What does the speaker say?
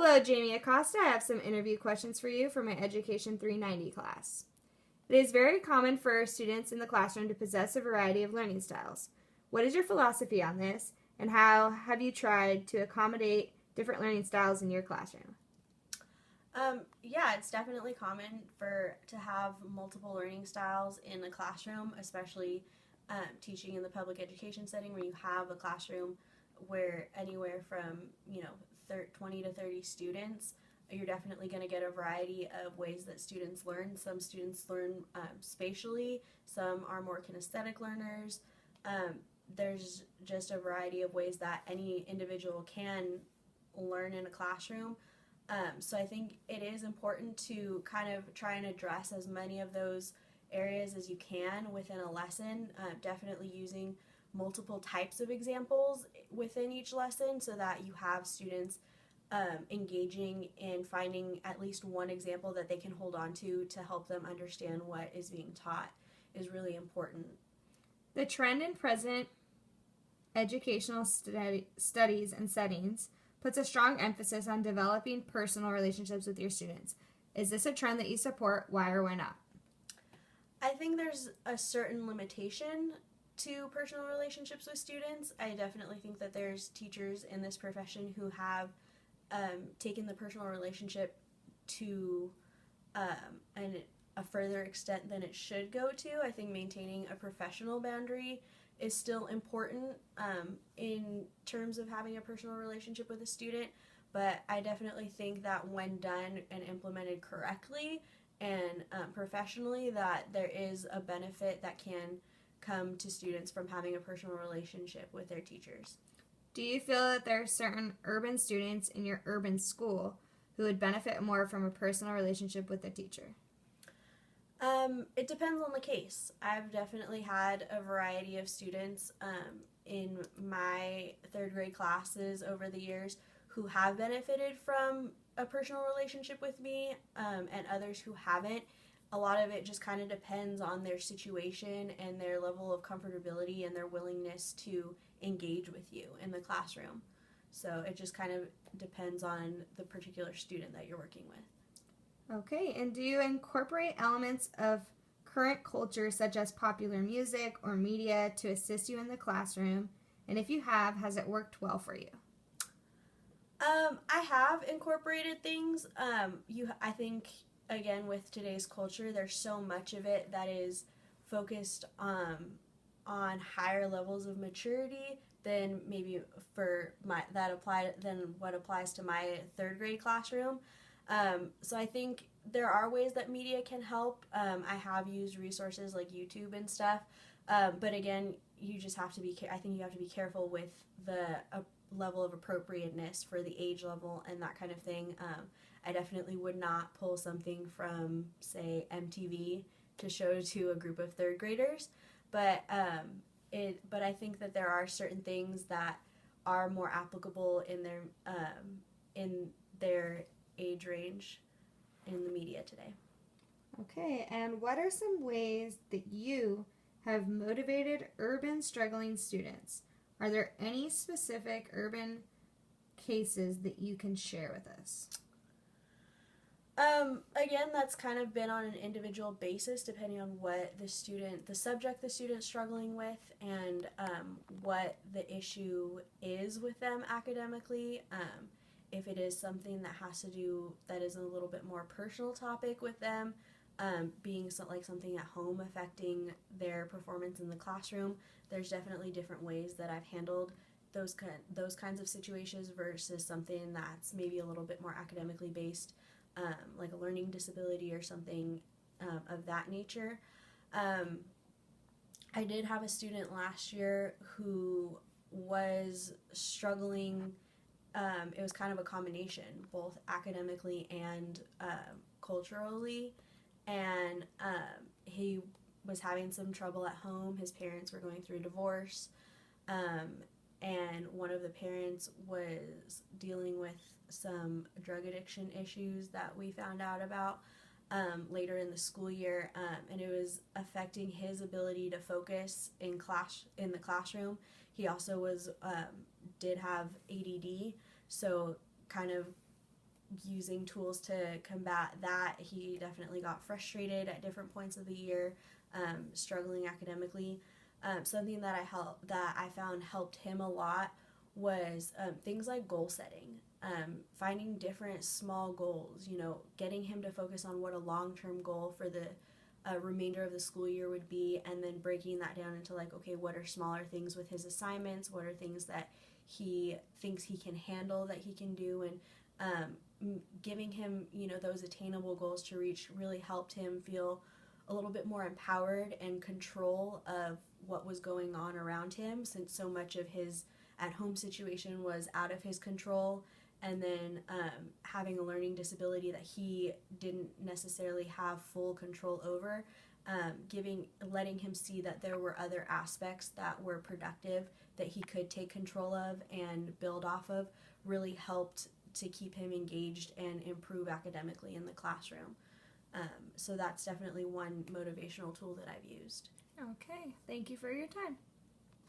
Hello, Jamie Acosta. I have some interview questions for you for my Education 390 class. It is very common for students in the classroom to possess a variety of learning styles. What is your philosophy on this, and how have you tried to accommodate different learning styles in your classroom? Yeah, it's definitely common to have multiple learning styles in a classroom, especially teaching in the public education setting where you have a classroom where anywhere from 20 to 30 students. You're definitely going to get a variety of ways that students learn. Some students learn spatially, some are more kinesthetic learners. There's just a variety of ways that any individual can learn in a classroom. So I think it is important to kind of try and address as many of those areas as you can within a lesson, definitely using multiple types of examples within each lesson so that you have students engaging in finding at least one example that they can hold on to help them understand what is being taught is really important. The trend in present educational studies and settings puts a strong emphasis on developing personal relationships with your students. Is this a trend that you support? Why or why not? I think there's a certain limitation to personal relationships with students. I definitely think that there's teachers in this profession who have taken the personal relationship to a further extent than it should go to. I think maintaining a professional boundary is still important in terms of having a personal relationship with a student, but I definitely think that when done and implemented correctly and professionally, that there is a benefit that can come to students from having a personal relationship with their teachers. Do you feel that there are certain urban students in your urban school who would benefit more from a personal relationship with a teacher? It depends on the case. I've definitely had a variety of students in my third grade classes over the years who have benefited from a personal relationship with me, and others who haven't. A lot of it just kind of depends on their situation and their level of comfortability and their willingness to engage with you in the classroom. So it just kind of depends on the particular student that you're working with. Okay, and do you incorporate elements of current culture such as popular music or media to assist you in the classroom? And if you have, has it worked well for you? I have incorporated things. I think, again, with today's culture, there's so much of it that is focused on higher levels of maturity than maybe than what applies to my third grade classroom. So I think there are ways that media can help. I have used resources like YouTube and stuff, but again, you just have to be. I think you have to be careful with the level of appropriateness for the age level and that kind of thing. I definitely would not pull something from, say, MTV to show to a group of third graders, but I think that there are certain things that are more applicable in their age range in the media today. Okay, and what are some ways that you have motivated urban struggling students? Are there any specific urban cases that you can share with us? Again, that's kind of been on an individual basis depending on what the subject the student's struggling with, and what the issue is with them academically. If it is something that is a little bit more personal topic with them, being like something at home affecting their performance in the classroom, there's definitely different ways that I've handled those kinds of situations versus something that's maybe a little bit more academically based, like a learning disability or something of that nature. I did have a student last year who was struggling. It was kind of a combination, both academically and culturally, and he was having some trouble at home. His parents were going through a divorce, and one of the parents was dealing with some drug addiction issues that we found out about later in the school year, and it was affecting his ability to focus in the classroom. He also did have ADD, so kind of using tools to combat that. He definitely got frustrated at different points of the year, struggling academically. Something that I found helped him a lot was things like goal setting, finding different small goals. Getting him to focus on what a long-term goal for the remainder of the school year would be, and then breaking that down into like, okay, what are smaller things with his assignments? What are things that he thinks he can handle that he can do? And giving him, those attainable goals to reach really helped him feel a little bit more empowered and control of what was going on around him, since so much of his at-home situation was out of his control. And then having a learning disability that he didn't necessarily have full control over, letting him see that there were other aspects that were productive that he could take control of and build off of, really helped to keep him engaged and improve academically in the classroom. So that's definitely one motivational tool that I've used. Okay, thank you for your time.